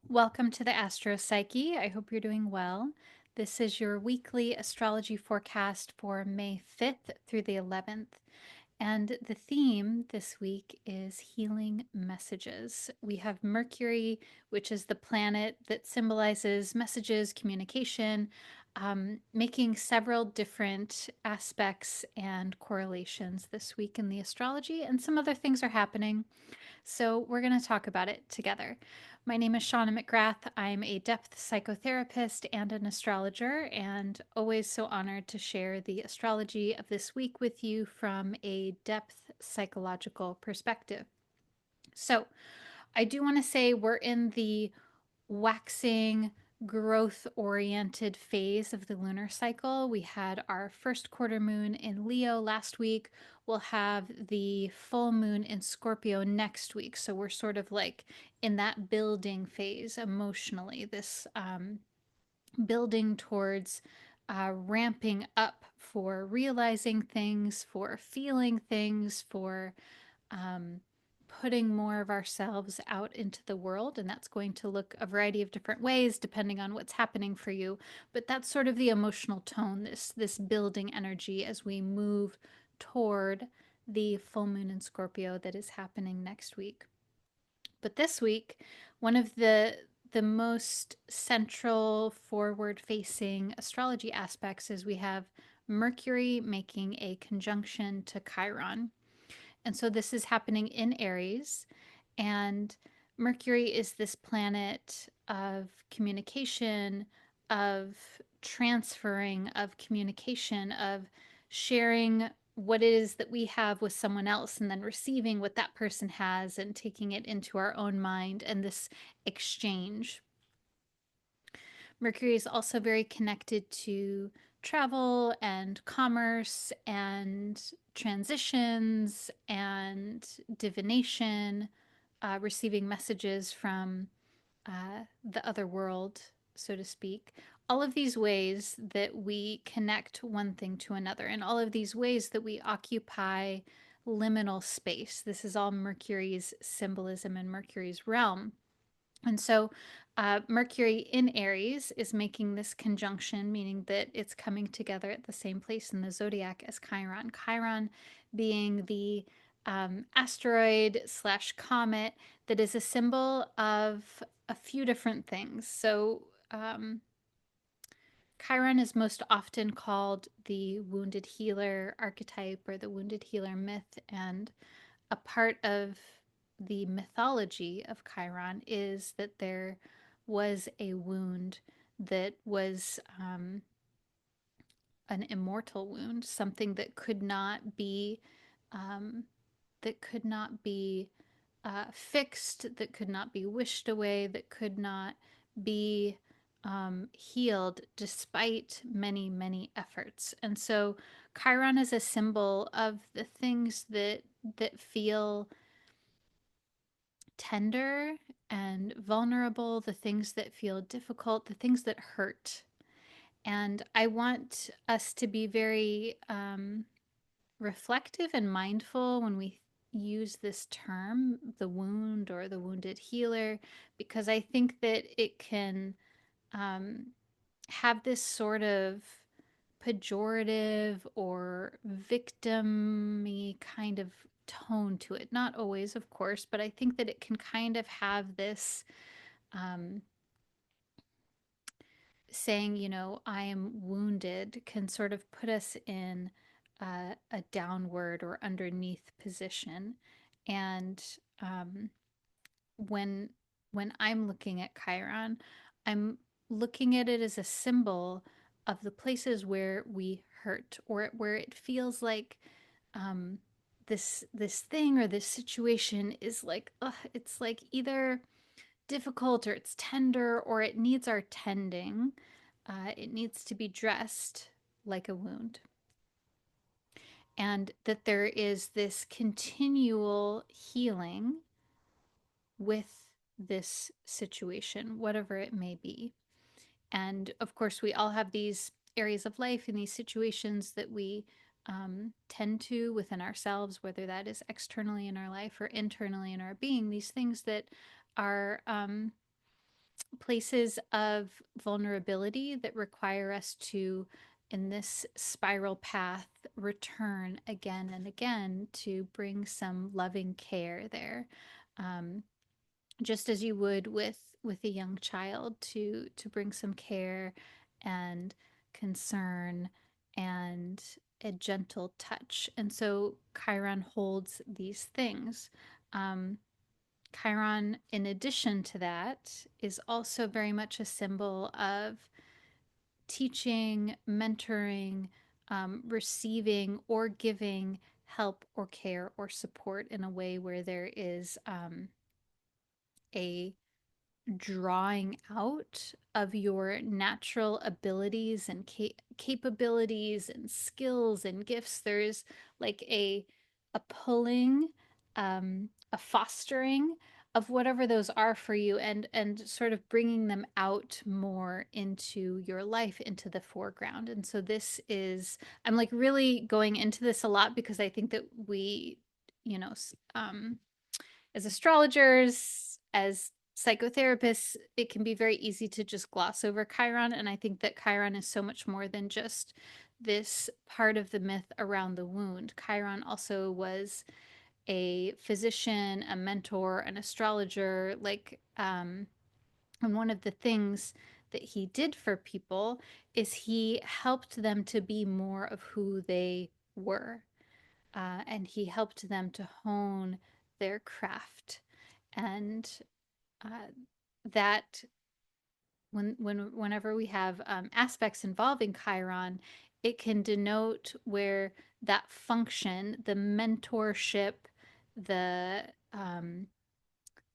Welcome to the Astro Psyche. I hope you're doing well. This is your weekly astrology forecast for May 5th through the 11th. And the theme this week is healing messages. We have Mercury, which is the planet that symbolizes messages, communication, making several different aspects and correlations this week in the astrology, and some other things are happening. So, we're going to talk about it together. My name is Shauna McGrath. I'm a depth psychotherapist and an astrologer, and always so honored to share the astrology of this week with you from a depth psychological perspective. So, I do want to say we're in the waxing, growth oriented phase of the lunar cycle. We had our first quarter moon in Leo last week. We'll have the full moon in Scorpio next week. So we're sort of like in that building phase emotionally, this building towards ramping up for realizing things, for feeling things, for um, putting more of ourselves out into the world. And that's going to look a variety of different ways depending on what's happening for you. But that's sort of the emotional tone, this building energy as we move toward the full moon in Scorpio that is happening next week. But this week, one of the most central forward facing astrology aspects is we have Mercury making a conjunction to Chiron. And so this is happening in Aries. And Mercury is this planet of communication, of transferring, of communication, of sharing what it is that we have with someone else and then receiving what that person has and taking it into our own mind and this exchange. Mercury is also very connected to travel and commerce and transitions and divination, receiving messages from the other world, so to speak. All of these ways that we connect one thing to another, and all of these ways that we occupy liminal space. This is all Mercury's symbolism and Mercury's realm. And so Mercury in Aries is making this conjunction, meaning that it's coming together at the same place in the zodiac as Chiron. Chiron being the asteroid slash comet that is a symbol of a few different things. So Chiron is most often called the wounded healer archetype or the wounded healer myth, and a part of the mythology of Chiron is that there was a wound that was an immortal wound, something um, that could not be fixed, that could not be wished away, that could not be healed despite many, many efforts. And so Chiron is a symbol of the things that feel tender and vulnerable, the things that feel difficult, the things that hurt. And I want us to be very reflective and mindful when we use this term, the wound or the wounded healer, because I think that it can um, have this sort of pejorative or victim kind of tone to it. Not always, of course, but I think that it can kind of have this um, saying, I am wounded, can sort of put us in a downward or underneath position. And um, when when I'm looking at Chiron, I'm looking at it as a symbol of the places where we hurt or where it feels like um, this thing or this situation is like, ugh, it's like either difficult or it's tender or it needs our tending. It needs to be dressed like a wound. And that there is this continual healing with this situation, whatever it may be. And of course, we all have these areas of life and these situations that we tend to within ourselves, whether that is externally in our life or internally in our being, these things that are places of vulnerability that require us to, in this spiral path, return again and again to bring some loving care there. Um, just as you would with a young child, to bring some care and concern and a gentle touch. And so Chiron holds these things. um, Chiron, in addition to that, is also very much a symbol of teaching, mentoring, receiving or giving help or care or support in a way where there is a drawing out of your natural abilities and capabilities and skills and gifts. There's like a pulling, a fostering of whatever those are for you, and sort of bringing them out more into your life, into the foreground. And so this is, I'm like really going into this a lot because I think that we, you know, as astrologers, as psychotherapists, it can be very easy to just gloss over Chiron. And I think that Chiron is so much more than just this part of the myth around the wound. Chiron also was a physician, a mentor, an astrologer. And one of the things that he did for people is he helped them to be more of who they were. And he helped them to hone their craft. And uh, that whenever we have aspects involving Chiron, it can denote where that function, the mentorship, the um,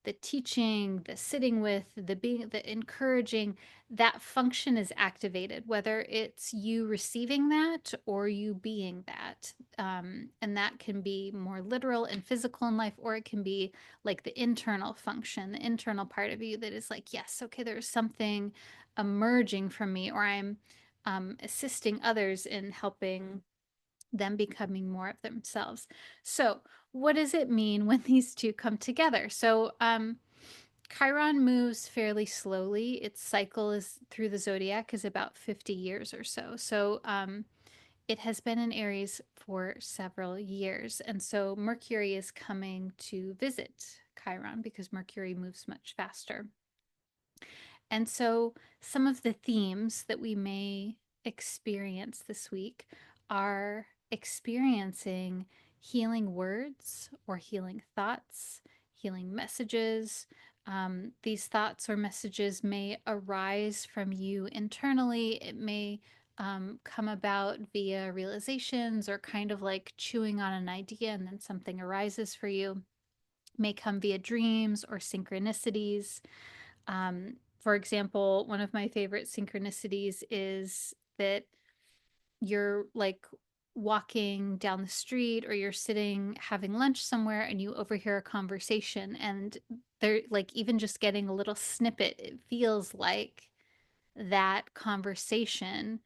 the teaching, the sitting with, the being, the encouraging, that function is activated, whether it's you receiving that or you being that. And that can be more literal and physical in life, or it can be like the internal function, the internal part of you that is like, yes, okay, there's something emerging from me, or I'm assisting others in helping them becoming more of themselves. So, what does it mean when these two come together? So, Chiron moves fairly slowly. Its cycle is through the zodiac is about 50 years or so. So, it has been in Aries for several years. And so Mercury is coming to visit Chiron because Mercury moves much faster. And so, some of the themes that we may experience this week are experiencing healing words or healing thoughts, healing messages. These thoughts or messages may arise from you internally. It may come about via realizations or kind of like chewing on an idea and then something arises for you. It may come via dreams or synchronicities. For example, one of my favorite synchronicities is that you're like walking down the street or you're sitting having lunch somewhere and you overhear a conversation, and they're like, even just getting a little snippet, it feels like that conversation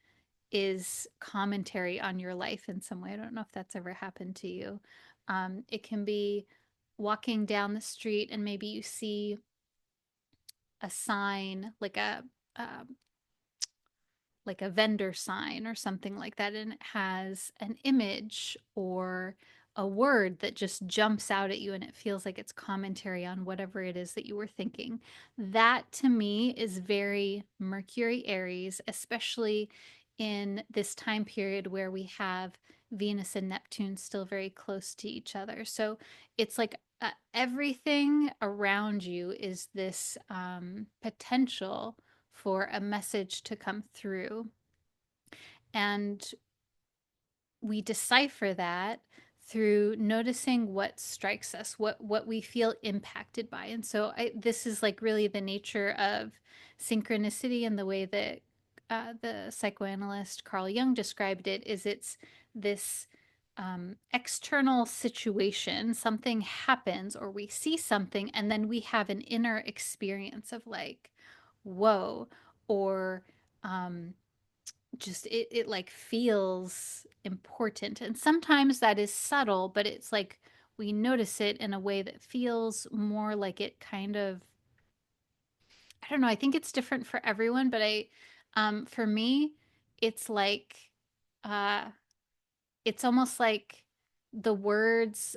is commentary on your life in some way. I don't know if that's ever happened to you. It can be walking down the street and maybe you see a sign, um, like a vendor sign or something like that, and it has an image or a word that just jumps out at you and it feels like it's commentary on whatever it is that you were thinking. That to me is very Mercury Aries, especially in this time period where we have Venus and Neptune still very close to each other. So it's like everything around you is this potential for a message to come through. And we decipher that through noticing what strikes us, what we feel impacted by. And so this is like really the nature of synchronicity, and the way that the psychoanalyst Carl Jung described it is it's this external situation, something happens or we see something, and then we have an inner experience of like, whoa, or just it like feels important. And sometimes that is subtle, but it's like we notice it in a way that feels more like it kind of I don't know, I think it's different for everyone, but for me, it's like, uh, it's almost like the words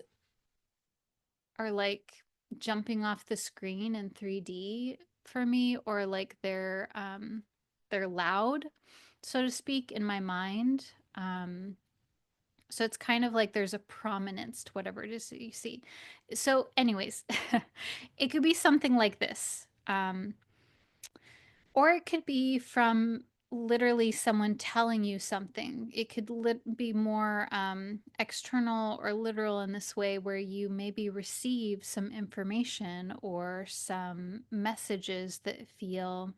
are like jumping off the screen in 3D for me, or like they're loud, so to speak, in my mind. So it's kind of like there's a prominence to whatever it is that you see. So, anyways, it could be something like this. Or it could be from literally someone telling you something. It could be more external or literal in this way, where you maybe receive some information or some messages that feel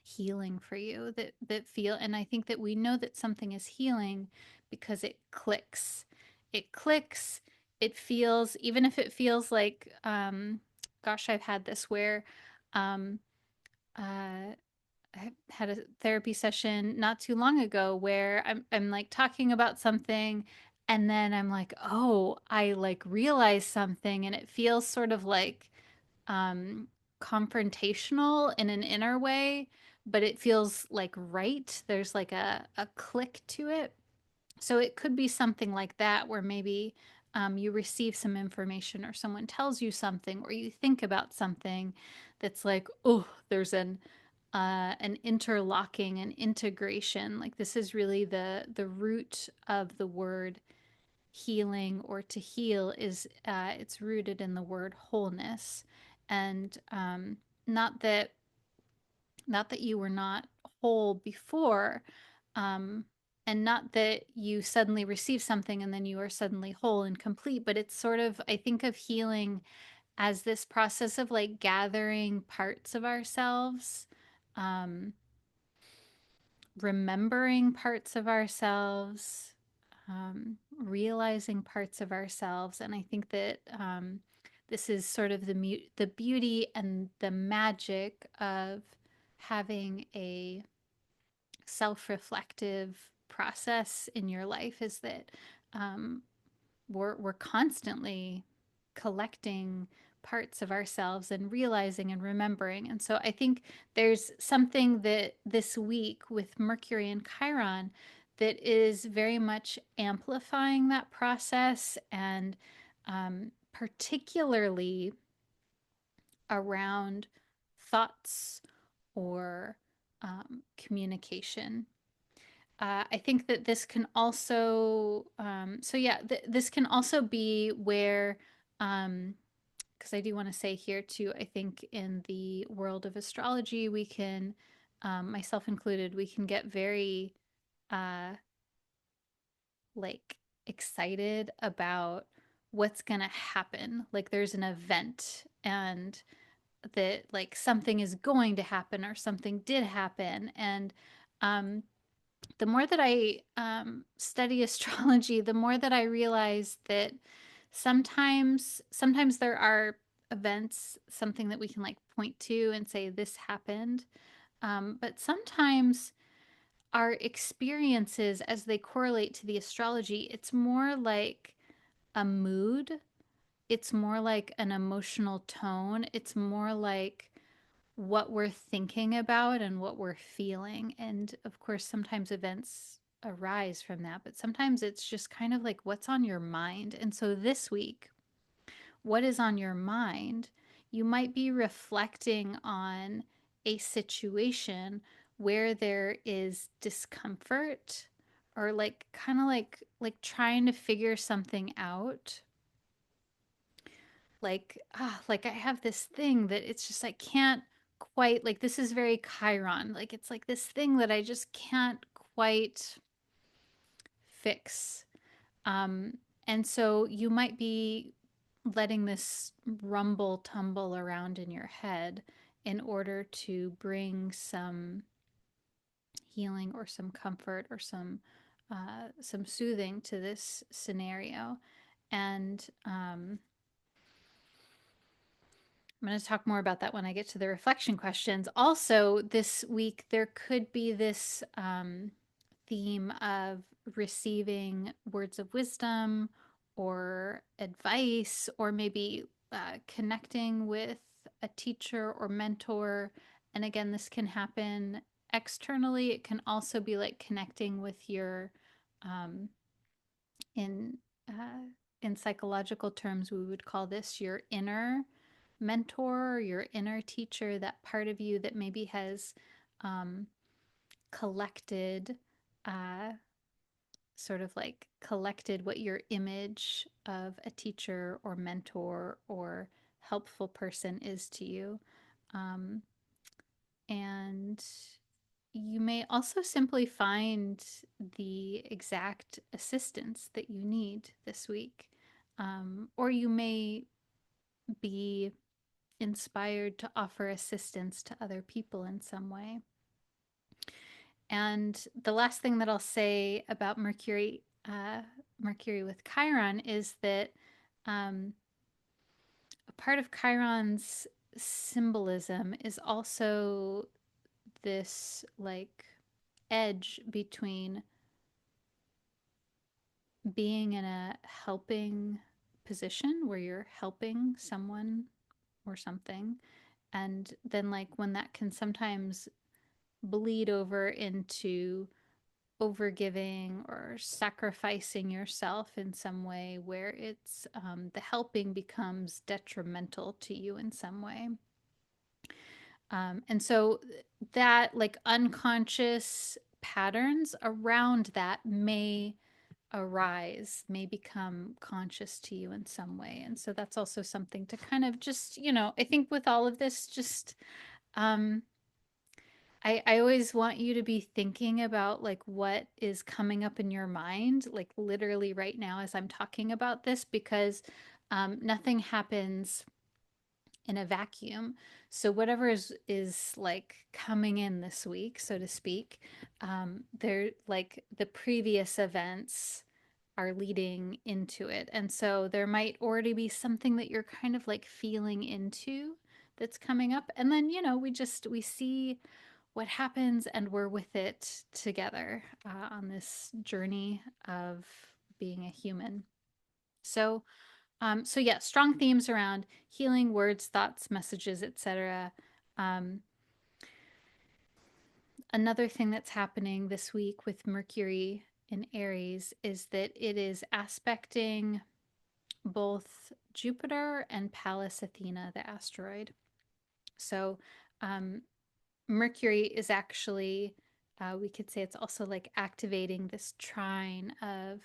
healing for you, that feel, and I think that we know that something is healing because it clicks. It clicks, it feels, even if it feels like gosh, I've had this where um uh I had a therapy session not too long ago where I'm like talking about something, and then I'm like, "Oh, I like realize something," and it feels sort of like um confrontational in an inner way, but it feels like right. There's like a click to it. So it could be something like that, where maybe you receive some information or someone tells you something, or you think about something that's like, oh, there's an interlocking and integration. Like this is really the root of the word healing, or to heal, is it's rooted in the word wholeness. And not that not that you were not whole before, um, and not that you suddenly receive something and then you are suddenly whole and complete, but it's sort of, I think of healing as this process of like gathering parts of ourselves, um, remembering parts of ourselves, realizing parts of ourselves. And I think that this is sort of the beauty and the magic of having a self-reflective process in your life, is that um, we're constantly collecting parts of ourselves and realizing and remembering. And so I think there's something that this week with Mercury and Chiron that is very much amplifying that process, and particularly around thoughts or communication. I think that this can also, so yeah, this can also be where, because I do want to say here too, I think in the world of astrology, we can, myself included, we can get very uh, like excited about what's going to happen. Like there's an event, and that like something is going to happen or something did happen. And um, the more that I study astrology, the more that I realize that sometimes there are events, something that we can like point to and say this happened. But sometimes our experiences, as they correlate to the astrology, it's more like a mood. It's more like an emotional tone. It's more like what we're thinking about and what we're feeling. And of course, sometimes events arise from that, but sometimes it's just kind of like what's on your mind. And so this week, what is on your mind? You might be reflecting on a situation where there is discomfort, or like kind of like trying to figure something out, like I have this thing that it's just I can't quite, like this is very Chiron, like it's like this thing that I just can't quite fix. um and so you might be letting this rumble tumble around in your head in order to bring some healing or some comfort or some soothing to this scenario. And I'm going to talk more about that when I get to the reflection questions. Also, this week, there could be this theme of receiving words of wisdom or advice, or maybe connecting with a teacher or mentor. And again, this can happen externally. It can also be like connecting with your, um, in uh, in psychological terms, we would call this your inner mentor, your inner teacher, that part of you that maybe has um, collected, uh, sort of like collected what your image of a teacher or mentor or helpful person is to you. Um, and you may also simply find the exact assistance that you need this week. Or you may be inspired to offer assistance to other people in some way. And the last thing that I'll say about Mercury with Chiron is that um, a part of Chiron's symbolism is also this like edge between being in a helping position where you're helping someone or something, and then like when that can sometimes bleed over into overgiving or sacrificing yourself in some way where it's the helping becomes detrimental to you in some way. And so that like unconscious patterns around that may arise, may become conscious to you in some way. And so that's also something to kind of just, I think with all of this, just um, I always want you to be thinking about like what is coming up in your mind, like literally right now as I'm talking about this, because nothing happens in a vacuum. So whatever is like coming in this week, so to speak, they're like the previous events are leading into it. And so there might already be something that you're kind of like feeling into that's coming up. And then, we see what happens and we're with it together on this journey of being a human. So, so yeah, strong themes around healing, words, thoughts, messages, etc. Um, Another thing that's happening this week with Mercury in Aries is that it is aspecting both Jupiter and Pallas Athena, the asteroid. So, um, Mercury is actually, we could say it's also like activating this trine of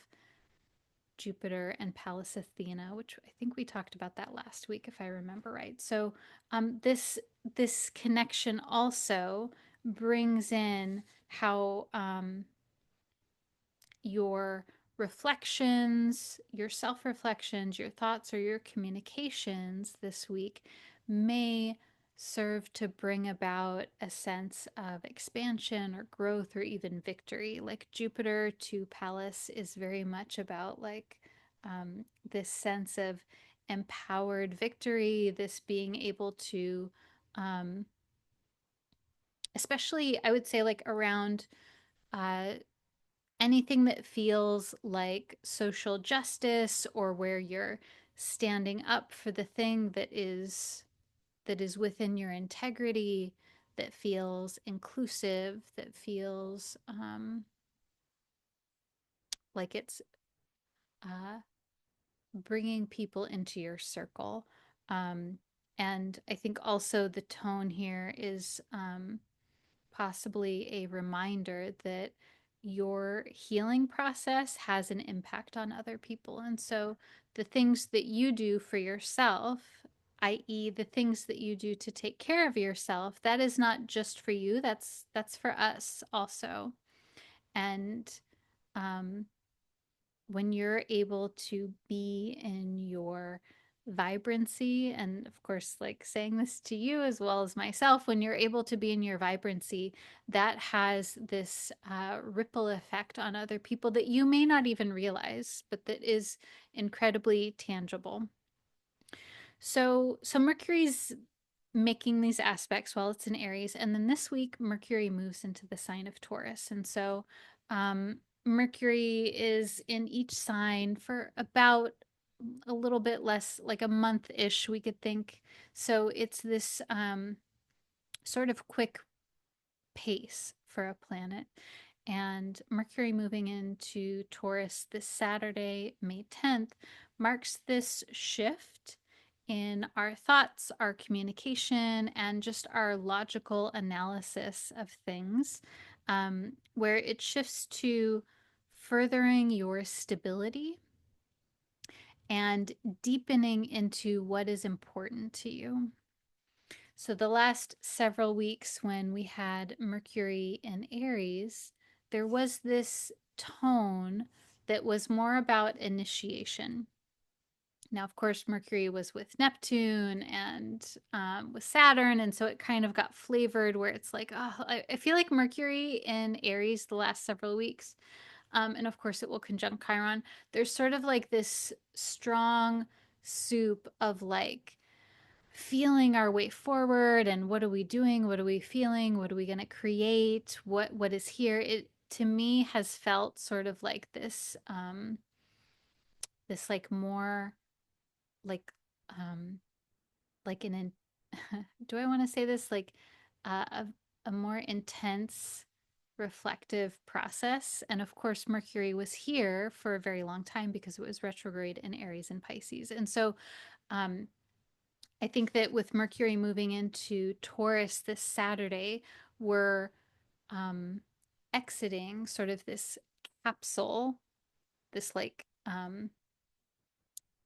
Jupiter and Pallas Athena, which I think we talked about that last week, if I remember right. So, this connection also brings in how your reflections, your self reflections, your thoughts, or your communications this week may serve to bring about a sense of expansion or growth or even victory. Like Jupiter to Pallas is very much about like this sense of empowered victory, this being able to, um, especially I would say like around uh, anything that feels like social justice or where you're standing up for the thing that is within your integrity, that feels inclusive, that feels like it's uh, bringing people into your circle. Um, and I think also the tone here is possibly a reminder that your healing process has an impact on other people. And so the things that you do for yourself, i.e. the things that you do to take care of yourself, that is not just for you, that's for us also. And um, when you're able to be in your vibrancy, and of course like saying this to you as well as myself, when you're able to be in your vibrancy, that has this ripple effect on other people that you may not even realize, but that is incredibly tangible. So Mercury's making these aspects while it's in Aries, and then this week Mercury moves into the sign of Taurus, and so Mercury is in each sign for about a little bit less, like a month-ish, we could think. So it's this sort of quick pace for a planet. And Mercury moving into Taurus this Saturday, May 10th, marks this shift in our thoughts, our communication, and just our logical analysis of things, where it shifts to furthering your stability and deepening into what is important to you. So, the last several weeks when we had Mercury in Aries, there was this tone that was more about initiation. Now, of course, Mercury was with Neptune and with Saturn. And so it kind of got flavored where it's like, oh, I feel like Mercury in Aries the last several weeks, and of course, it will conjunct Chiron. There's sort of like this strong soup of like, feeling our way forward and what are we doing, what are we feeling, what are we going to create, what is here. It to me has felt sort of like this like more like like an in, do I want to say this like a, a more intense reflective process. And of course Mercury was here for a very long time because it was retrograde in Aries and Pisces. And so um I think that with Mercury moving into Taurus this Saturday, we're um, exiting sort of this capsule, this like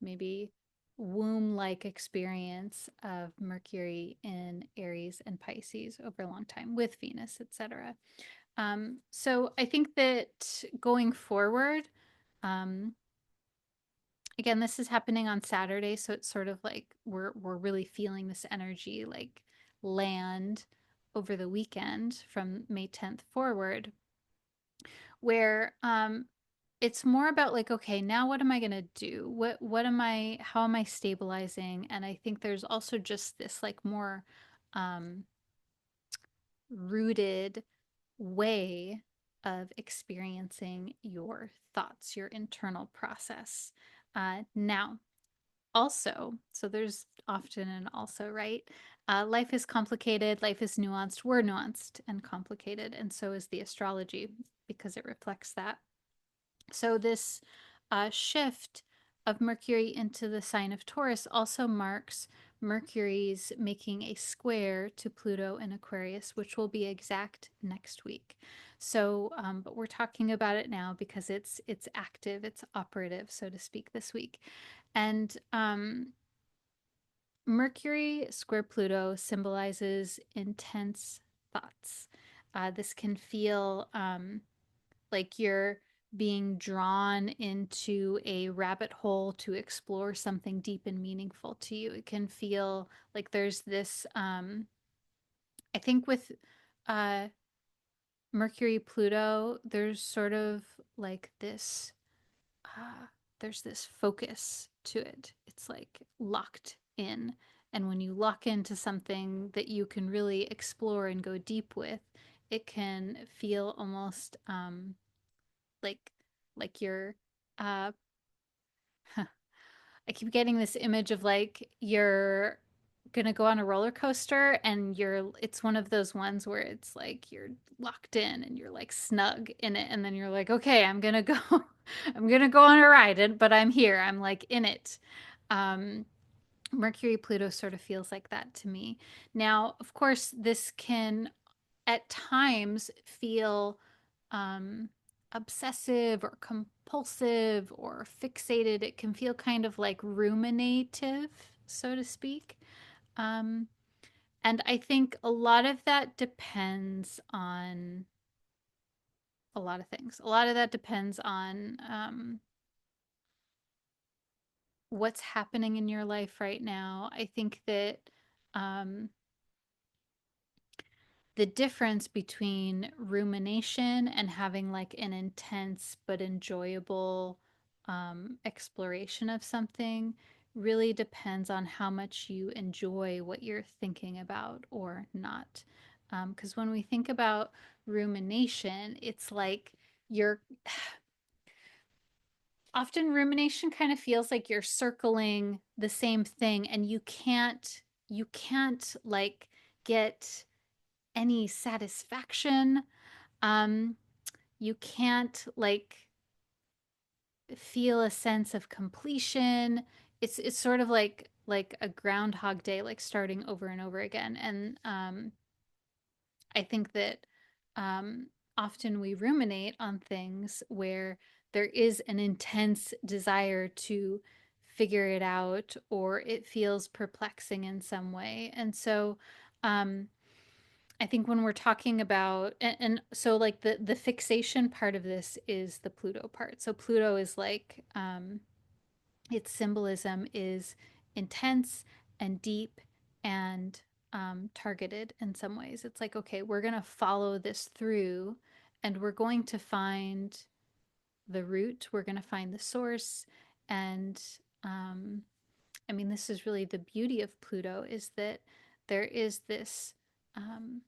maybe womb like experience of Mercury in Aries and Pisces over a long time with Venus, etc. So I think that going forward, um, again, this is happening on Saturday, so it's sort of like we're really feeling this energy like land over the weekend from May 10th forward, where it's more about like, okay, now what am I gonna do? What am I how am I stabilizing? And I think there's also just this like more um rooted way of experiencing your thoughts, your internal process. Now, also, so there's often an also, right? Life is complicated, life is nuanced. We're nuanced and complicated, and so is the astrology because it reflects that. So, this shift of Mercury into the sign of Taurus also marks Mercury's making a square to Pluto in Aquarius, which will be exact next week. So, but we're talking about it now because it's active, it's operative, so to speak, this week. And Mercury square Pluto symbolizes intense thoughts. This can feel like you're being drawn into a rabbit hole to explore something deep and meaningful to you. It can feel like there's this, I think with uh, Mercury Pluto, there's sort of like this there's this focus to it. It's like locked in. And when you lock into something that you can really explore and go deep with, it can feel almost like you're uh I keep getting this image of like you're gonna go on a roller coaster and it's one of those ones where it's like you're locked in and you're like snug in it and then you're like, okay, I'm gonna go I'm gonna go on a ride, but I'm here, I'm like in it. um Mercury Pluto sort of feels like that to me. Now of course this can at times feel um, obsessive or compulsive or fixated. It can feel kind of like ruminative, so to speak. Um, and I think a lot of that depends on a lot of things. A lot of that depends on what's happening in your life right now. I think that um, the difference between rumination and having like an intense but enjoyable exploration of something really depends on how much you enjoy what you're thinking about or not. Because when we think about rumination, it's like you're often rumination kind of feels like you're circling the same thing and you can't like get any satisfaction. Um, you can't like feel a sense of completion. It's sort of like a groundhog day, like starting over and over again. And I think that um, often we ruminate on things where there is an intense desire to figure it out, or it feels perplexing in some way. And so um, I think when we're talking about, and so like the fixation part of this is the Pluto part. So Pluto is like its symbolism is intense and deep and targeted in some ways. It's like, okay, we're going to follow this through and we're going to find the root, we're going to find the source. And um, I mean, this is really the beauty of Pluto is that there is this. Um,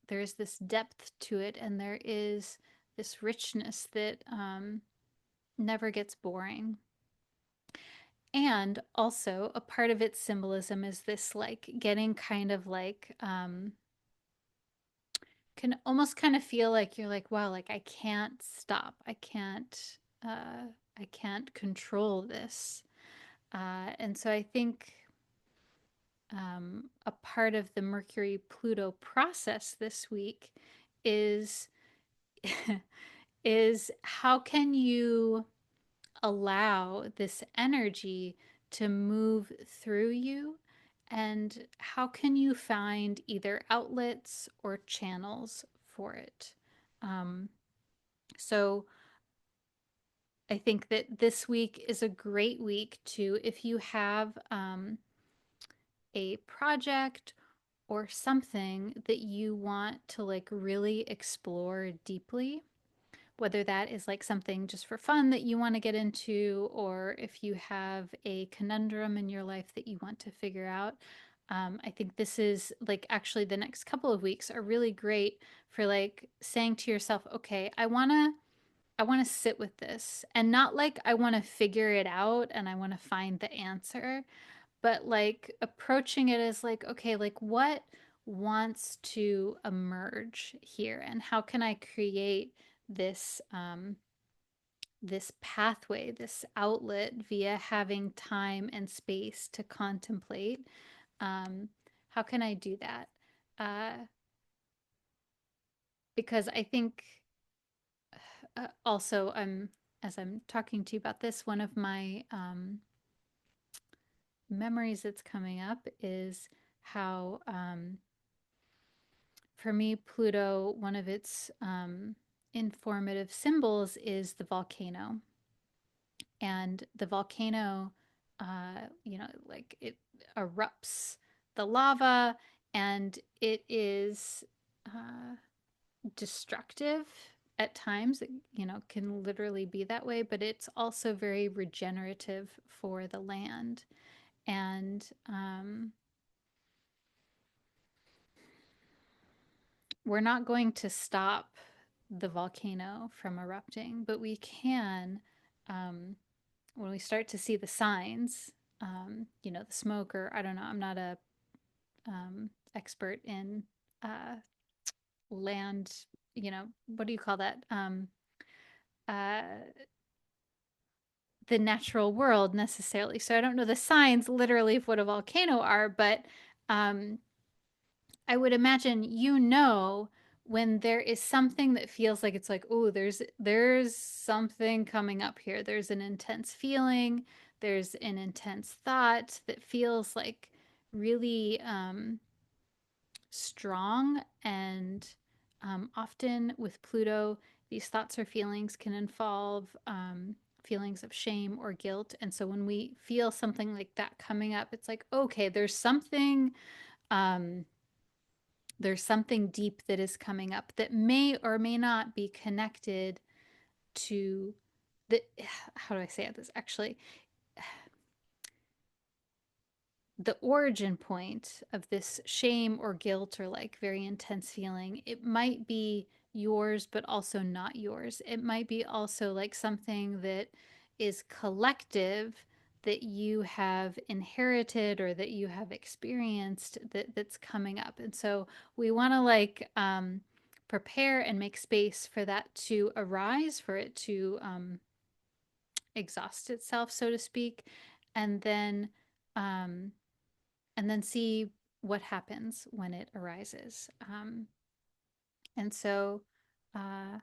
there is this depth to it, and there is this richness that never gets boring. And also, a part of its symbolism is this like getting kind of like, can almost kind of feel like you're like, wow, like I can't stop. I can't control this. And so I think a part of the Mercury Pluto process this week is is how can you allow this energy to move through you, and how can you find either outlets or channels for it. um, so I think that this week is a great week to, if you have a project or something that you want to like really explore deeply, whether that is like something just for fun that you want to get into, or if you have a conundrum in your life that you want to figure out. I think this is like actually the next couple of weeks are really great for like saying to yourself, okay, I want to sit with this, and not like I want to figure it out and I want to find the answer, but like approaching it as like, okay, like what wants to emerge here, and how can I create this this pathway, this outlet via having time and space to contemplate. How can I do that? Because I think also as I'm talking to you about this, one of my memories that's coming up is how for me, Pluto, one of its informative symbols is the volcano. And the volcano, like it erupts the lava, and it is uh, destructive at times. It, can literally be that way, but it's also very regenerative for the land. And we're not going to stop the volcano from erupting, but we can, when we start to see the signs, the smoke, or I don't know, I'm not a expert in uh, land, what do you call that? Uh, the natural world necessarily. So I don't know the signs literally of what a volcano are, but um, I would imagine when there is something that feels like it's like, oh, there's something coming up here. There's an intense feeling, there's an intense thought that feels like really strong. And often with Pluto, these thoughts or feelings can involve feelings of shame or guilt. And so when we feel something like that coming up, it's like, okay, um, there's something deep that is coming up that may or may not be connected to the, how do I say this actually? The origin point of this shame or guilt or like very intense feeling, it might be yours, but also not yours. It might be also like something that is collective that you have inherited or that you have experienced that's coming up. And so we want to prepare and make space for that to arise, for it to exhaust itself, so to speak, and then um, see what happens when it arises. And so uh,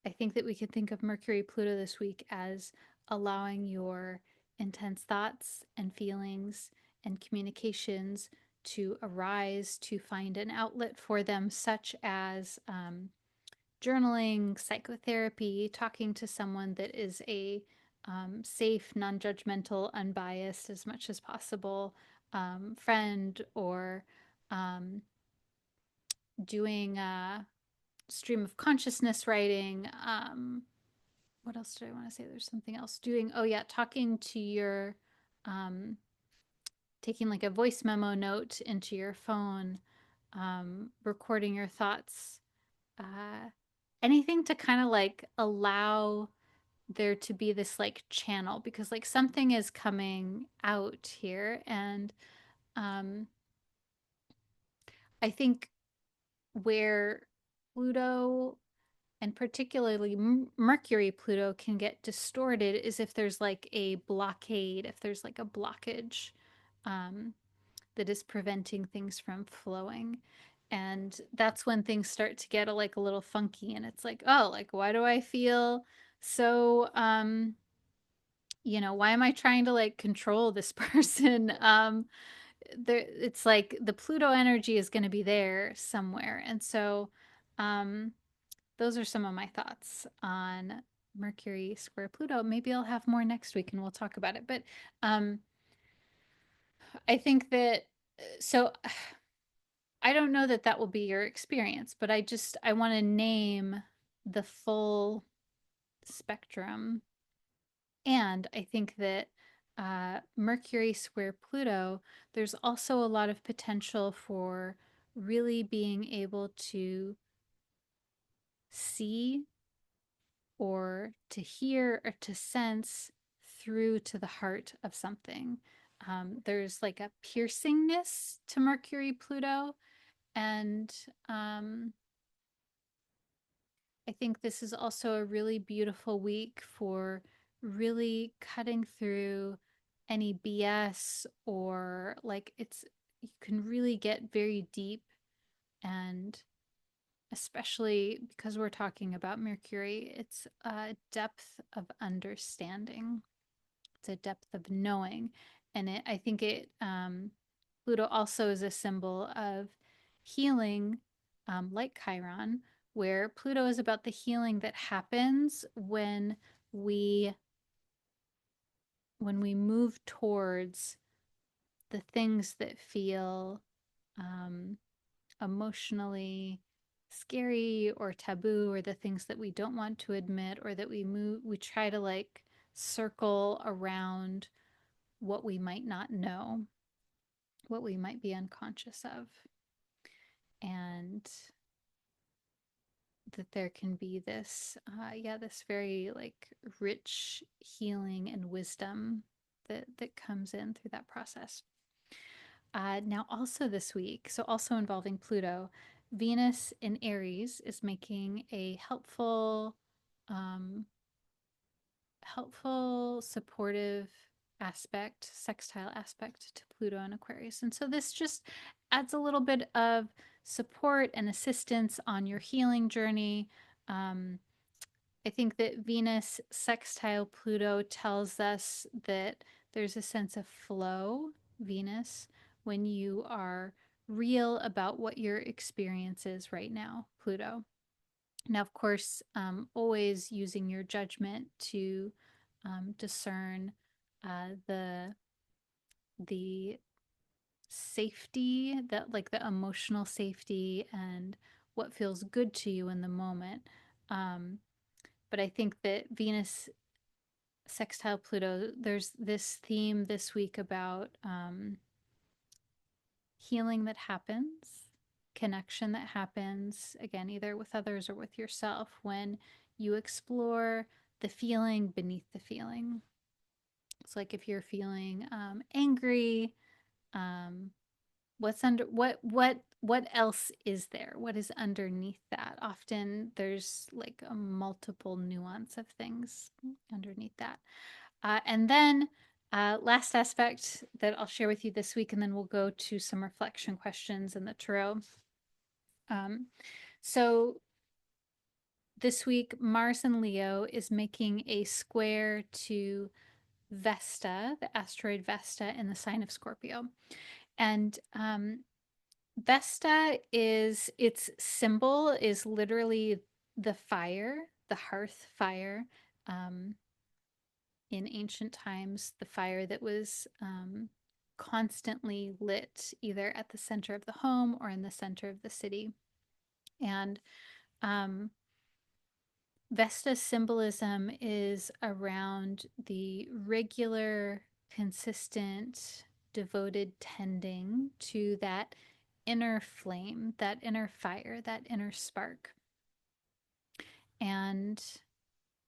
I think that we could think of Mercury Pluto this week as allowing your intense thoughts and feelings and communications to arise, to find an outlet for them, such as journaling, psychotherapy, talking to someone that is a safe, non judgmental, unbiased as much as possible friend, or um, doing stream of consciousness writing. What else did I want to say? There's something else. Doing, oh yeah, talking to your, um, taking like a voice memo note into your phone, recording your thoughts, uh, anything to kind of like allow there to be this like channel, because like something is coming out here. And um, I think where Pluto and particularly Mercury Pluto can get distorted is if there's like a blockade, if there's like a blockage um, that is preventing things from flowing. And that's when things start to get like a little funky, and it's like, oh, like why do I feel so why am I trying to like control this person? There, it's like the Pluto energy is going to be there somewhere. And so um those are some of my thoughts on Mercury square Pluto. Maybe I'll have more next week and we'll talk about it. But um, I think that, so I don't know that that will be your experience, but I want to name the full spectrum. And I think that Mercury square Pluto, there's also a lot of potential for really being able to see or to hear or to sense through to the heart of something. There's like a piercingness to Mercury Pluto. And I think this is also a really beautiful week for really cutting through any BS, or like you can really get very deep, and especially because we're talking about Mercury, it's a depth of understanding. It's a depth of knowing. And I think Pluto also is a symbol of healing, like Chiron, where Pluto is about the healing that happens we when we move towards the things that feel um, emotionally scary or taboo, or the things that we don't want to admit, or that we try to like circle around what we might not know, what we might be unconscious of. And that there can be this this very like rich healing and wisdom that comes in through that process. Now, also this week, so also involving Pluto, Venus in Aries is making a um, supportive aspect, sextile aspect to Pluto and Aquarius. And so this just adds a little bit of support and assistance on your healing journey. Um, I think that Venus sextile Pluto tells us that there's a sense of flow, Venus, when you are real about what your experience is right now, Pluto. Now, of course, always using your judgment to discern the safety, that like the emotional safety and what feels good to you in the moment. Um, but I think that Venus sextile Pluto, there's this theme this week about healing that happens, connection that happens, again, either with others or with yourself, when you explore the feeling beneath the feeling. It's like if you're feeling angry, um, what's under what else is there? What is underneath that? Often there's like a multiple nuance of things underneath that. And then last aspect that I'll share with you this week, and then we'll go to some reflection questions in the tarot. Um, so this week, Mars in Leo is making a square to Vesta, the asteroid Vesta, in the sign of Scorpio. And Vesta is, its symbol is literally the fire, the hearth fire. Um, in ancient times, the fire that was constantly lit either at the center of the home or in the center of the city. And um, Vesta's symbolism is around the regular, consistent, devoted tending to that inner flame, that inner fire, that inner spark. And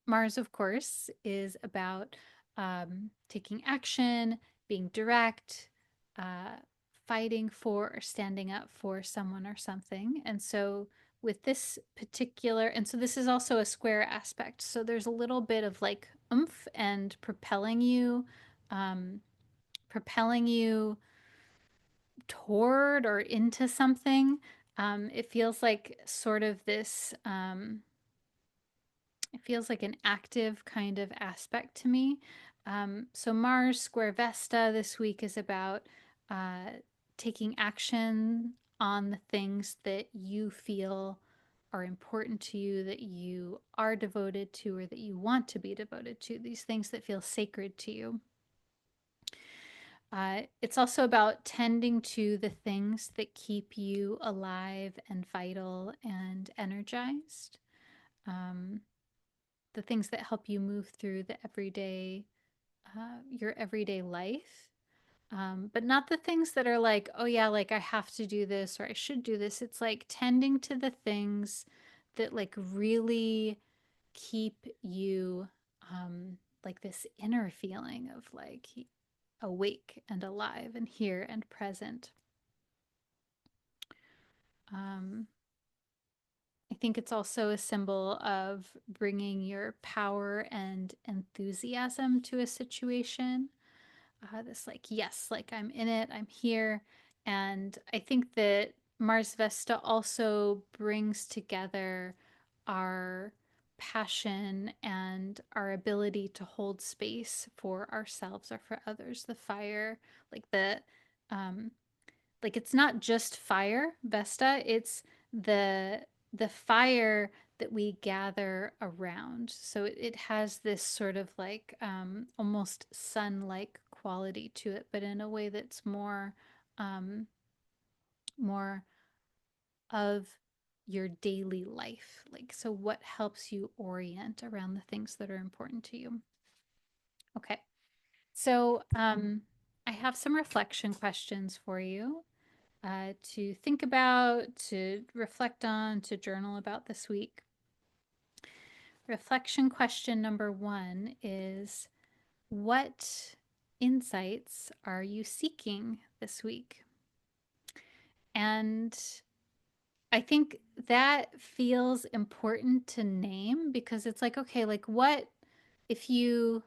Mars, of course, is about taking action, being direct, uh, fighting for or standing up for someone or something. And so, with this particular, and so this is also a square aspect. So, there's a little bit of like oomph and propelling you toward or into something. It feels like sort of this. It feels like an active kind of aspect to me. So Mars square Vesta this week is about uh, taking action on the things that you feel are important to you, that you are devoted to, or that you want to be devoted to, these things that feel sacred to you. It's also about tending to the things that keep you alive and vital and energized. Um, the things that help you move through the everyday, your everyday life. But not the things that are like, oh yeah, like I have to do this or I should do this. It's like tending to the things that like really keep you like this inner feeling of like awake and alive and here and present. Um, I think it's also a symbol of bringing your power and enthusiasm to a situation. This, like, yes, like I'm in it, I'm here. And I think that Mars Vesta also brings together our passion and our ability to hold space for ourselves or for others. The fire, like um, it's not just fire, Vesta, it's the the fire that we gather around. So it has this sort of like almost sun-like quality to it, but in a way that's um, more of your daily life. Like, so what helps you orient around the things that are important to you? Okay, so I have some reflection questions for you to think about, to reflect on, to journal about this week. Reflection question number one is: what insights are you seeking this week? And I think that feels important to name because it's like, okay, like what if you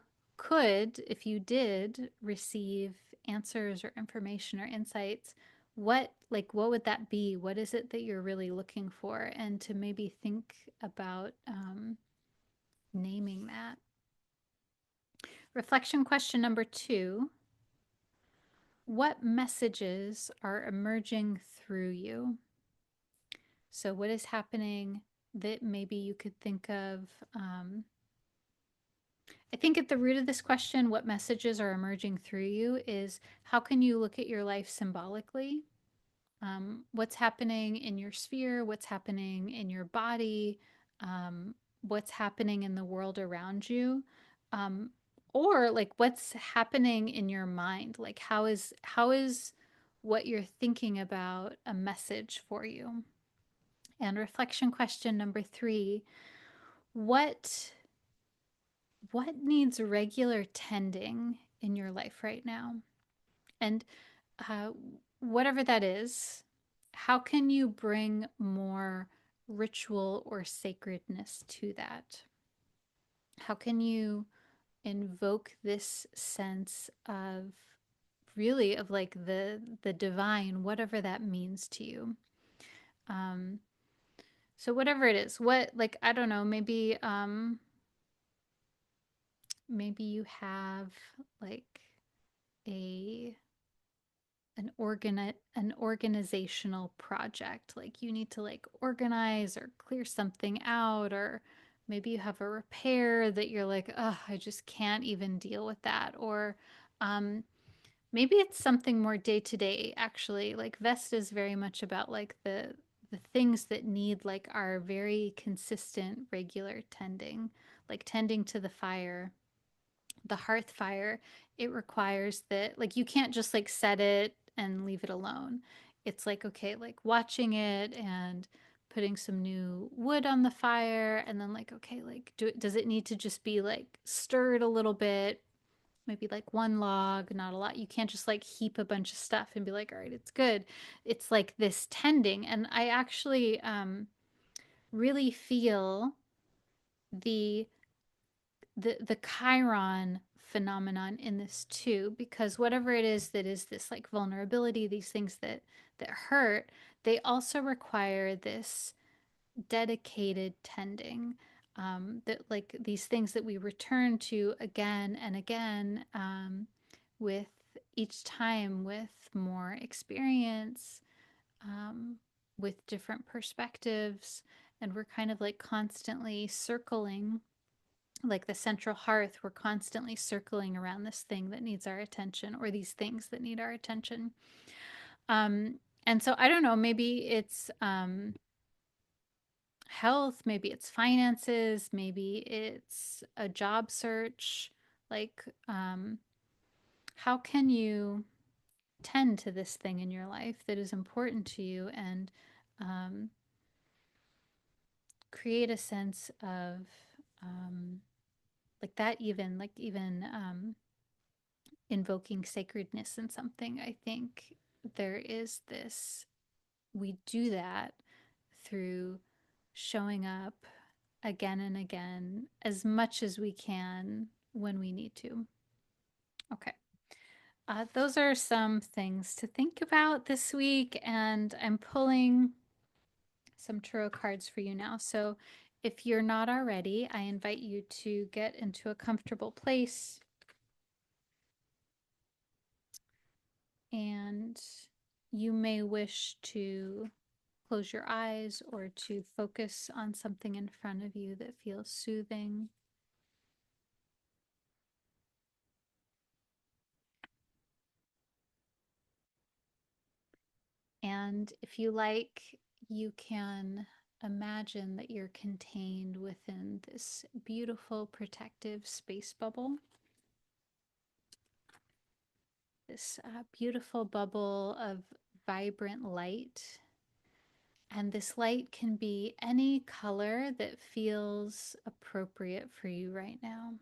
if you did receive answers or information or insights, what would that be? What is it that you're really looking for? And to maybe think about naming that. Reflection question number two: what messages are emerging through you? So, what is happening that maybe you could think of? I think at the root of this question, what messages are emerging through you is how can you look at your life symbolically? What's happening in your sphere? What's happening in your body? What's happening in the world around you? Um, or like what's happening in your mind? Like how is what you're thinking about a message for you? And reflection question number three: what what needs regular tending in your life right now? And uh, whatever that is, how can you bring more ritual or sacredness to that? How can you invoke this sense of really of like the divine, whatever that means to you? Um, so whatever it is, what like I don't know, maybe you have like a an organizational project, like you need to like organize or clear something out, or maybe you have a repair that you're like, oh, I just can't even deal with that. Or um maybe it's something more day to day. Actually, like Vesta is very much about like the things that need like our very consistent regular tending, like tending to the fire, the hearth fire. It requires that like you can't just like set it and leave it alone. It's like, okay, like watching it and putting some new wood on the fire, and then like, okay, like does it need to just be like stirred a little bit, maybe like one log, not a lot. You can't just like heap a bunch of stuff and be like, all right, it's good. It's like this tending. And I actually really feel the the Chiron phenomenon in this too, because whatever it is that is this like vulnerability, these things that hurt, they also require this dedicated tending. That like these things that we return to again and again, with each time with more experience, um, with different perspectives, and we're kind of like constantly circling, like the central hearth, we're constantly circling around this thing that needs our attention, or these things that need our attention. Um, and so I don't know, maybe it's health, maybe it's finances, maybe it's a job search. Like, how can you tend to this thing in your life that is important to you, and um, create a sense of um, like that, even invoking sacredness in something? I think there is this, we do that through showing up again and again as much as we can when we need to. Okay. Those are some things to think about this week, and I'm pulling some tarot cards for you now. So if you're not already, I invite you to get into a comfortable place, and you may wish to close your eyes or to focus on something in front of you that feels soothing. And if you like, you can imagine that you're contained within this beautiful protective space bubble, this beautiful bubble of vibrant light. And this light can be any color that feels appropriate for you right now.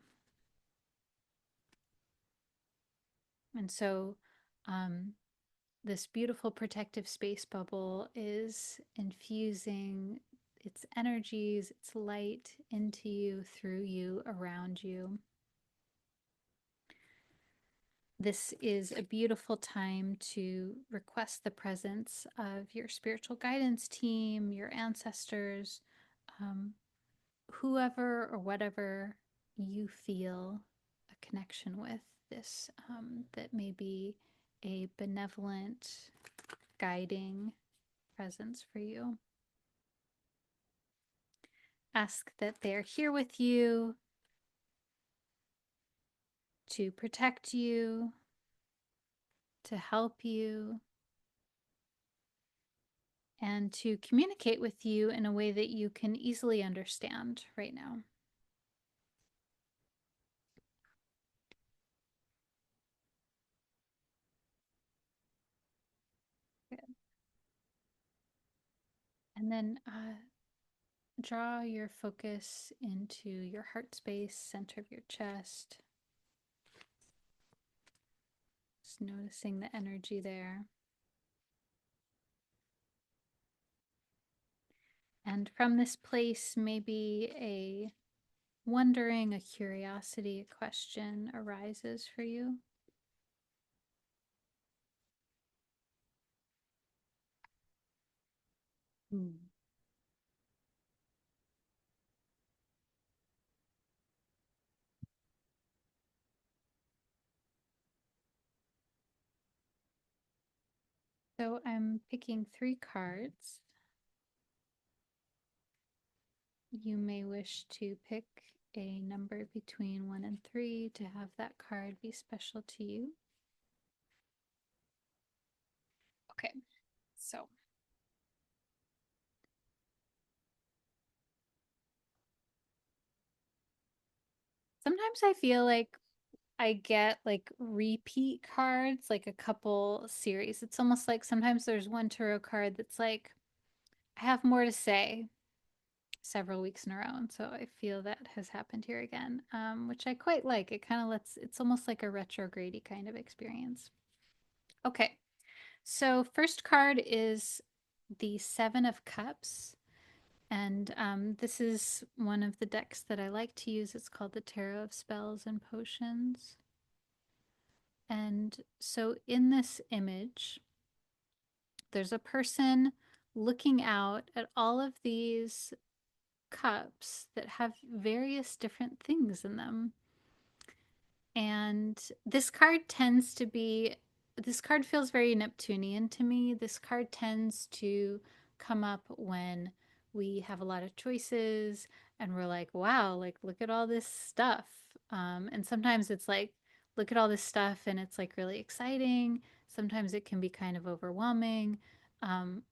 And so, um, this beautiful protective space bubble is infusing its energies, its light into you, through you, around you. This is a beautiful time to request the presence of your spiritual guidance team, your ancestors, um, whoever or whatever you feel a connection with, this that may be a benevolent, guiding presence for you. Ask that they're here with you to protect you, to help you, and to communicate with you in a way that you can easily understand right now. Good. And then draw your focus into your heart space, center of your chest. Just noticing the energy there. And from this place, maybe a wondering, a curiosity, a question arises for you. Hmm. So I'm picking 3 cards. You may wish to pick a number between 1 and 3 to have that card be special to you. Okay, so sometimes I feel like I get like repeat cards, like a couple series. It's almost like sometimes there's one tarot card that's like, I have more to say several weeks in a row. And so I feel that has happened here again, which I quite like. It kind of lets, it's almost like a retrograde kind of experience. Okay, so first card is the Seven of Cups. And this is one of the decks that I like to use. It's called the Tarot of Spells and Potions. And so in this image, there's a person looking out at all of these cups that have various different things in them. And this card feels very Neptunian to me. This card tends to come up when we have a lot of choices and we're like, wow, like, look at all this stuff. And sometimes it's like, look at all this stuff and it's like really exciting. Sometimes it can be kind of overwhelming.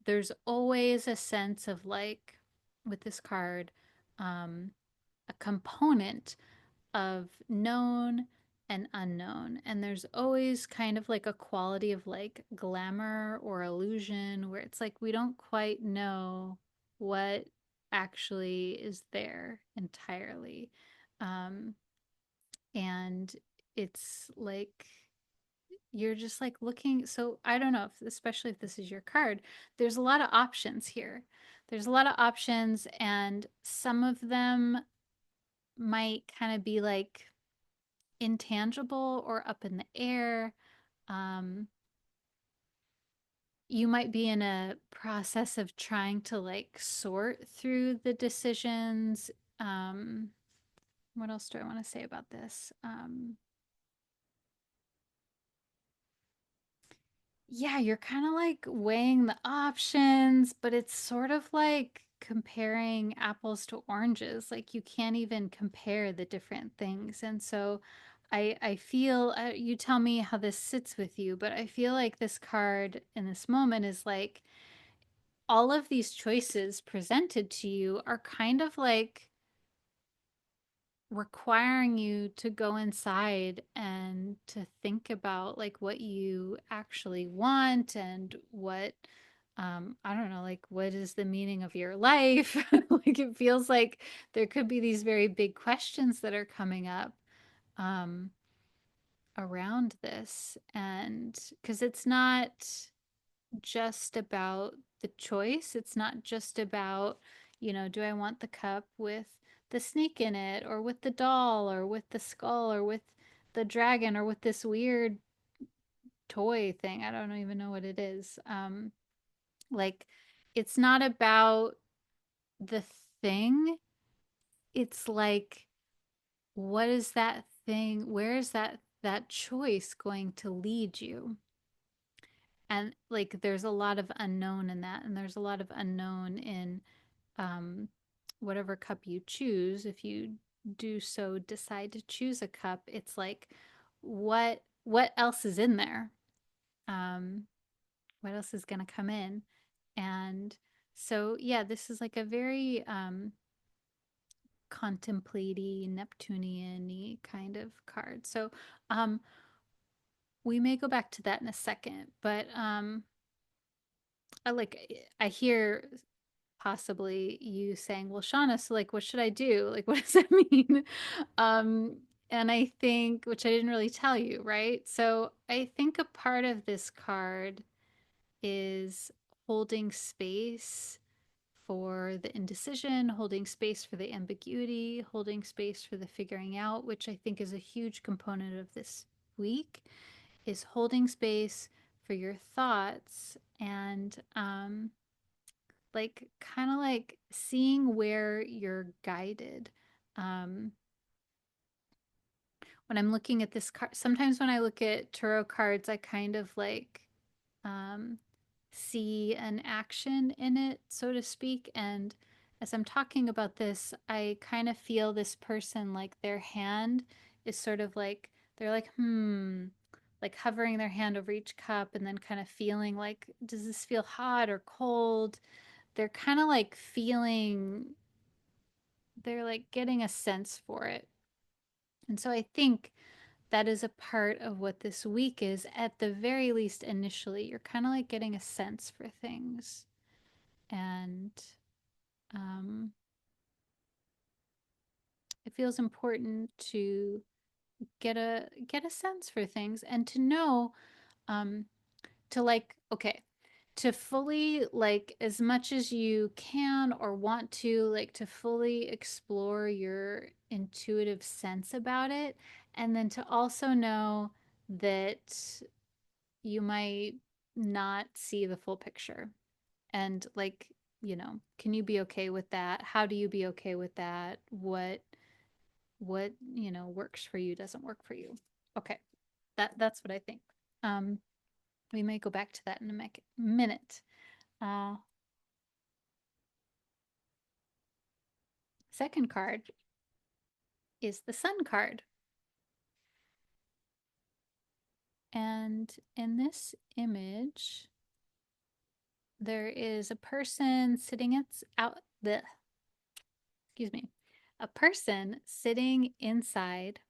There's always a sense of like, with this card, a component of known and unknown. And there's always kind of like a quality of like glamour or illusion where it's like we don't quite know what actually is there entirely. Um, and it's like you're just like looking. So I don't know if, especially if this is your card, there's a lot of options here. There's a lot of options, and some of them might kind of be like intangible or up in the air. Um, you might be in a process of trying to like sort through the decisions. Um, what else do I want to say about this? Yeah, you're kind of like weighing the options, but it's sort of like comparing apples to oranges. Like you can't even compare the different things. And so I feel you tell me how this sits with you, but I feel like this card in this moment is like all of these choices presented to you are kind of like requiring you to go inside and to think about like what you actually want and what I don't know, like what is the meaning of your life? Like it feels like there could be these very big questions that are coming up um around this, and because it's not just about the choice. It's not just about, do I want the cup with the snake in it, or with the doll, or with the skull, or with the dragon, or with this weird toy thing. I don't even know what it is. Like, it's not about the thing. It's like, what is that thing? Where is that choice going to lead you? And like, there's a lot of unknown in that, and there's a lot of unknown in um, whatever cup you choose. If you do so decide to choose a cup, it's like what else is in there? Um, what else is going to come in? And so yeah, this is like a very contemplating Neptunian kind of card. So we may go back to that in a second, but I hear possibly you saying, well, Shauna, so like, what should I do? Like, what does that mean? Um, and I think, which I didn't really tell you, right? So I think a part of this card is holding space for the indecision, holding space for the ambiguity, holding space for the figuring out, which I think is a huge component of this week, is holding space for your thoughts and like kind of like seeing where you're guided. Um, when I'm looking at this card, sometimes when I look at tarot cards, I kind of like um, see an action in it, so to speak. And as I'm talking about this, I kind of feel this person like their hand is sort of like, they're like, like hovering their hand over each cup and then kind of feeling like, does this feel hot or cold? They're kind of like feeling, they're like getting a sense for it. And so I think that is a part of what this week is, at the very least, initially. You're kind of like getting a sense for things. And um, it feels important to get a sense for things and to know um, to like, okay, to fully like as much as you can or want to like to fully explore your intuitive sense about it, and then to also know that you might not see the full picture. And like, can you be okay with that? How do you be okay with that? What, works for you doesn't work for you. Okay. That's what I think. Um we may go back to that in a minute. Uh Second card is the Sun card. And in this image, there is a person sitting out the excuse me, a person sitting inside,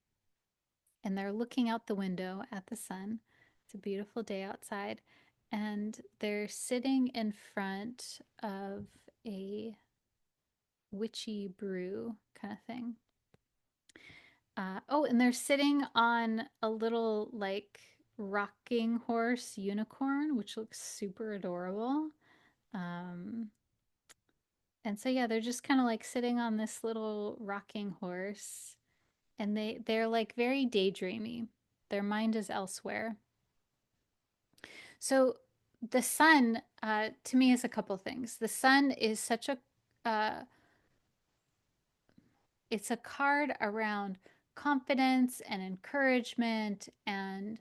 and they're looking out the window at the sun. It's a beautiful day outside, and they're sitting in front of a witchy brew kind of thing. Oh, and they're sitting on a little like rocking horse unicorn, which looks super adorable. Um, and so yeah, they're just kind of like sitting on this little rocking horse, and they're like very daydreamy. Their mind is elsewhere. So the sun, to me, is a couple things. The sun is such a it's a card around confidence and encouragement and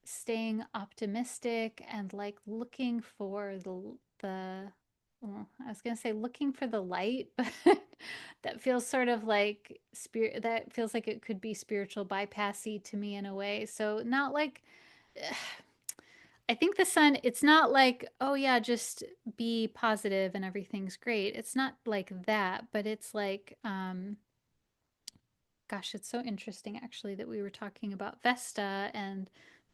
staying optimistic and like looking for the well, I was going to say looking for the light, but that feels sort of like spirit, that feels like it could be spiritual bypassy to me in a way. So not like I think the sun, it's not like, oh yeah, just be positive and everything's great. It's not like that, but it's like gosh, it's so interesting actually that we were talking about Vesta and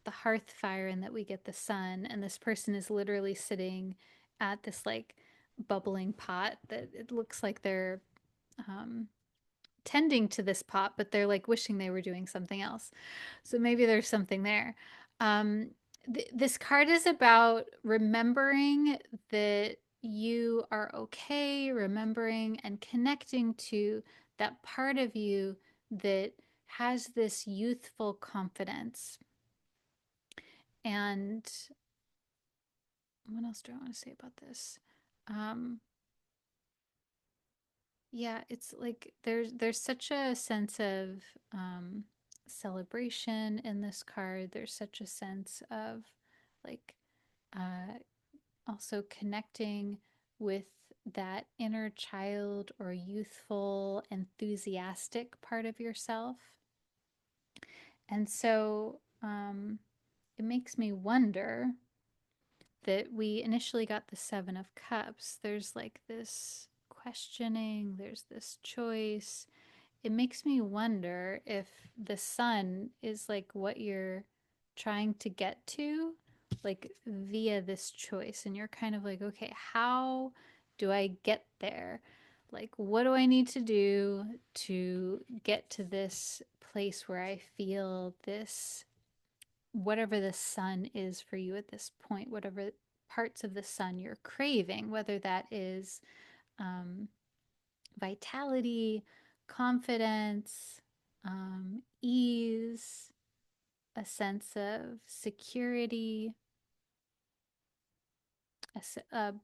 the hearth fire and that we get the sun. And this person is literally sitting at this like bubbling pot that it looks like they're um, tending to this pot, but they're like wishing they were doing something else. So maybe there's something there. Um, this card is about remembering that you are okay, remembering and connecting to that part of you that has this youthful confidence. And what else do I want to say about this? Um, yeah, it's like there's such a sense of celebration in this card. There's such a sense of like uh, also connecting with that inner child or youthful, enthusiastic part of yourself. And so it makes me wonder that we initially got the Seven of Cups. There's like this questioning, there's this choice. It makes me wonder if the sun is like what you're trying to get to, like via this choice. And you're kind of like, okay, how do I get there? Like, what do I need to do to get to this place where I feel this, whatever the sun is for you at this point, whatever parts of the sun you're craving, whether that is um, vitality, confidence, ease, a sense of security,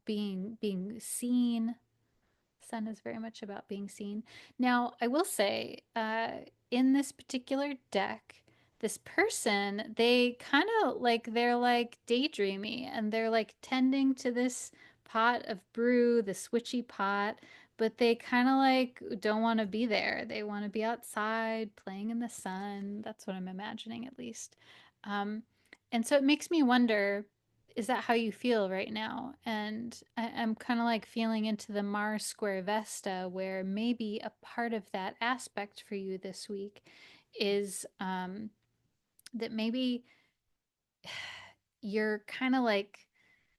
being seen. Sun is very much about being seen. Now, I will say, in this particular deck, this person, they kind of like, they're like daydreamy and they're like tending to this pot of brew, this witchy pot, but they kind of like don't want to be there. They want to be outside playing in the sun. That's what I'm imagining, at least. Um, and so it makes me wonder, is that how you feel right now? And I'm kind of like feeling into the Mars square Vesta, where maybe a part of that aspect for you this week is that maybe you're kind of like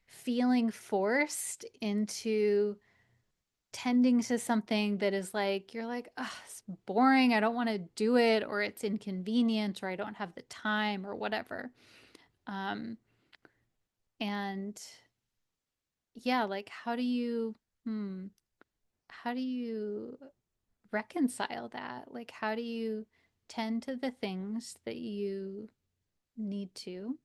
feeling forced into tending to something that is like, you're like, oh, it's boring. I don't want to do it, or it's inconvenient, or I don't have the time, or whatever. Um, and yeah, like, hmm, how do you reconcile that? Like, how do you tend to the things that you need to,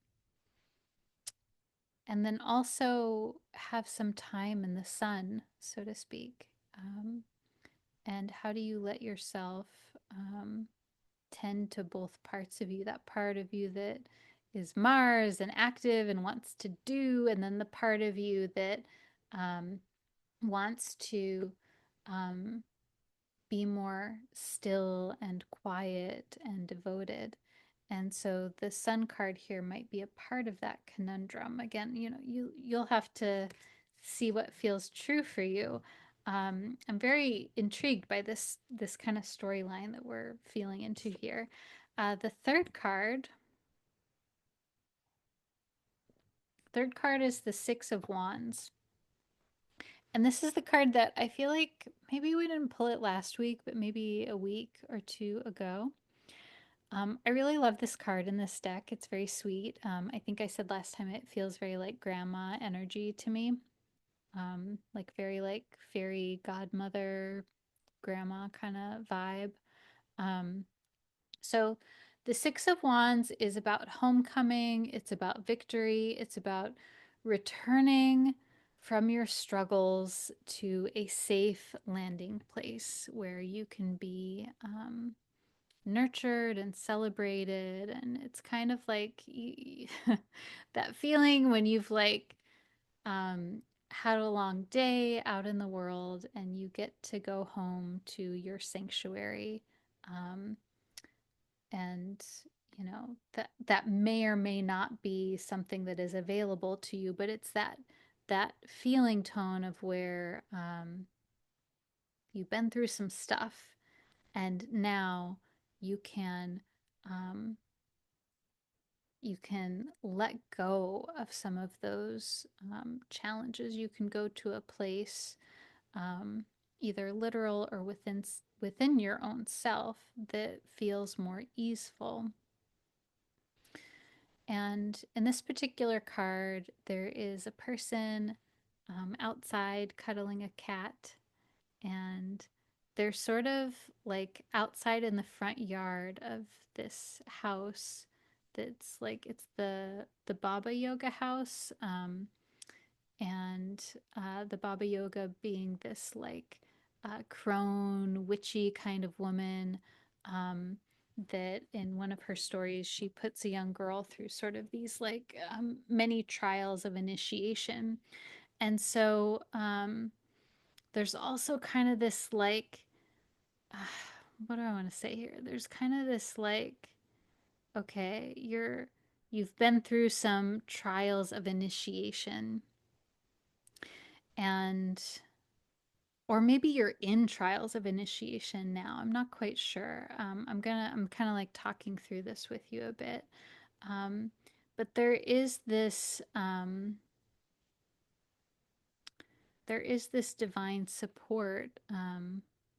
and then also have some time in the sun, so to speak? And how do you let yourself um, tend to both parts of you, that part of you that is Mars and active and wants to do, and then the part of you that um, wants to um, be more still and quiet and devoted. And so the sun card here might be a part of that conundrum. Again, you'll have to see what feels true for you. I'm very intrigued by this kind of storyline that we're feeling into here. The third card is the Six of Wands. And this is the card that I feel like maybe we didn't pull it last week, but maybe a week or two ago. I really love this card in this deck. It's very sweet. I think I said last time it feels very like grandma energy to me. Like very like fairy godmother, grandma kind of vibe. Um, so the Six of Wands is about homecoming, it's about victory, it's about returning from your struggles to a safe landing place where you can be nurtured and celebrated. And it's kind of like that feeling when you've like um, had a long day out in the world and you get to go home to your sanctuary. Um, and that may or may not be something that is available to you, but it's that feeling tone of where you've been through some stuff and now you can um, you can let go of some of those challenges. You can go to a place, um, either literal or within your own self, that feels more easeful. And in this particular card, there is a person outside cuddling a cat, and they're sort of like outside in the front yard of this house that's like it's the Baba Yoga house, and the Baba Yoga being this like crone witchy kind of woman, um, that in one of her stories she puts a young girl through sort of these like many trials of initiation. And so there's also kind of this like uh, what do I want to say here? There's kind of this like, okay, you've been through some trials of initiation, and or maybe you're in trials of initiation now. I'm not quite sure. I'm kind of like talking through this with you a bit. Um, but there is there is this divine support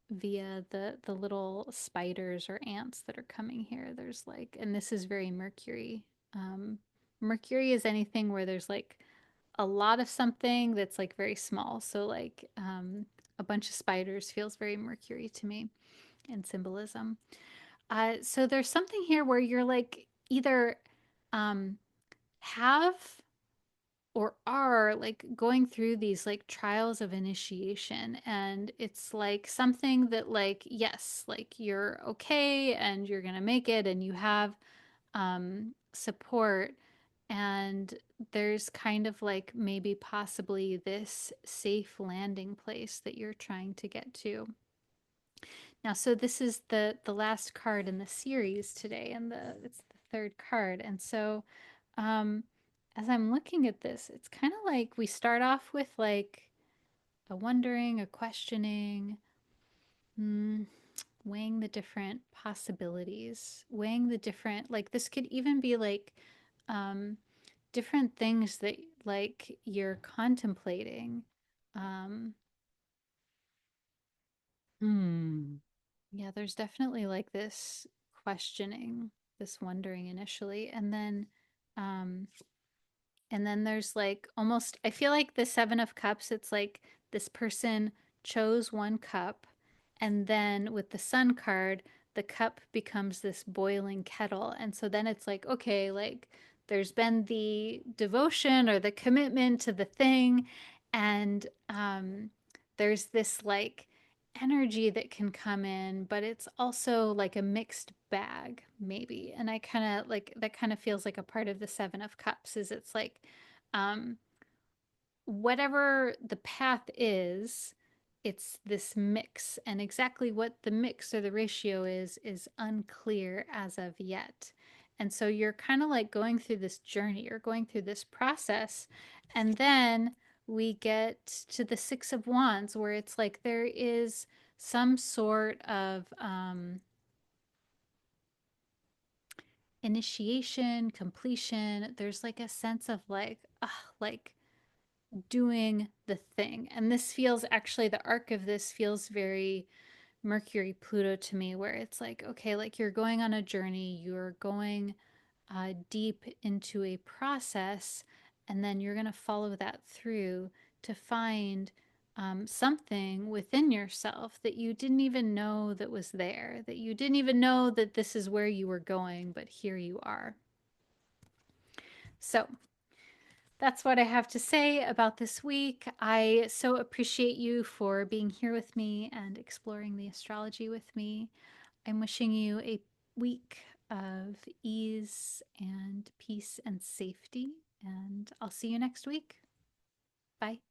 via the little spiders or ants that are coming here. There's like, and this is very Mercury. Um, Mercury is anything where there's like a lot of something that's like very small. So like a bunch of spiders feels very Mercury to me in symbolism. So there's something here where you're like either um, have or are like going through these like trials of initiation, and it's like something that like yes, like you're okay and you're gonna make it and you have support, and there's kind of like maybe possibly this safe landing place that you're trying to get to. Now, so this is the last card in the series today, and the it's the third card. And so, um, as I'm looking at this, it's kind of like we start off with like a wondering, a questioning, mm, weighing the different possibilities, weighing the different like this could even be like um, different things that like you're contemplating. Um, hmm. Yeah, there's definitely like this questioning, this wondering initially, um and then there's like almost I feel like the 7 of cups, it's like this person chose one cup, and then with the sun card, the cup becomes this boiling kettle. And so then it's like, okay, like there's been the devotion or the commitment to the thing, and there's this like energy that can come in, but it's also like a mixed bag, maybe. And I kind of like that kind of feels like a part of the 7 of Cups is it's like, um, whatever the path is, it's this mix. And exactly what the mix or the ratio is unclear as of yet. And so you're kind of like going through this journey, you're going through this process. And then we get to the 6 of Wands, where it's like there is some sort of initiation, completion. There's like a sense of like doing the thing. And this feels actually, the arc of this feels very Mercury Pluto to me, where it's like, okay, like you're going on a journey, you're going deep into a process, and then you're going to follow that through to find something within yourself that you didn't even know that was there, that you didn't even know that this is where you were going, but here you are. So that's what I have to say about this week. I so appreciate you for being here with me and exploring the astrology with me. I'm wishing you a week of ease and peace and safety, and I'll see you next week. Bye.